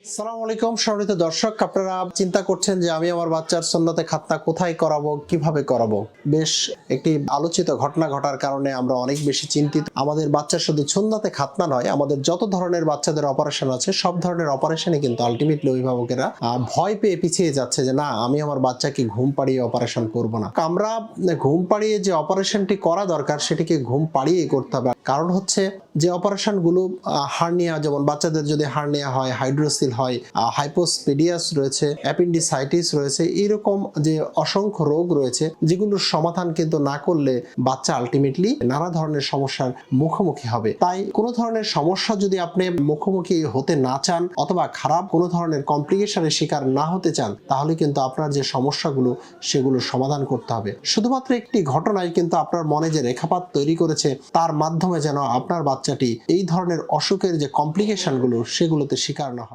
আসসালামু আলাইকুম সম্মানিত দর্শক, আপনারা চিন্তা করছেন যে আমি আমার বাচ্চার সুন্নতে খাতনা কোথায় করাবো, কিভাবে করাবো। বেশ একটি আলোচিত ঘটনা ঘটার কারণে আমরা অনেক বেশি চিন্তিত। আমাদের বাচ্চার শুধু সুন্নতে খাতনা নয়, আমাদের যত ধরনের বাচ্চাদের অপারেশন আছে সব ধরনের অপারেশনে কিন্তু আলটিমেটলি অভিভাবকেরা ভয় পেয়ে পিছিয়ে যাচ্ছে যে না, আমি আমার বাচ্চাকে ঘুম পাড়িয়ে অপারেশন করব না। আমরা ঘুম পাড়িয়ে যে অপারেশনটি করা দরকার সেটিকে ঘুম পাড়িয়ে করতে হবে। কারণ হচ্ছে যে অপারেশনগুলো হার্নিয়া, যেমন বাচ্চাদের যদি হার্নিয়া হয়, হাইড্রোসিল হয়, হাইপোস্পেডিয়াস রয়েছে, অ্যাপেন্ডিসাইটিস রয়েছে, এরকম যে অসংখ্য রোগ রয়েছে যেগুলোর সমাধান কিন্তু না করলে বাচ্চা আলটিমেটলি নানা ধরনের সমস্যার মুখোমুখি হবে। তাই কোনো ধরনের সমস্যা যদি আপনি মুখোমুখি হতে না চান অথবা খারাপ কোনো ধরনের কমপ্লিকেশনের শিকার না হতে চান, তাহলে কিন্তু আপনার যে সমস্যাগুলো সেগুলো সমাধান করতে হবে। শুধুমাত্র একটি ঘটনায় কিন্তু আপনার মনে যে রেখাপাত তৈরি করেছে, তার মাধ্যমে যেন আপনার বাচ্চাটি এই ধরনের অসুখের যে কমপ্লিকেশনগুলো সেগুলোতে শিকার না হয়।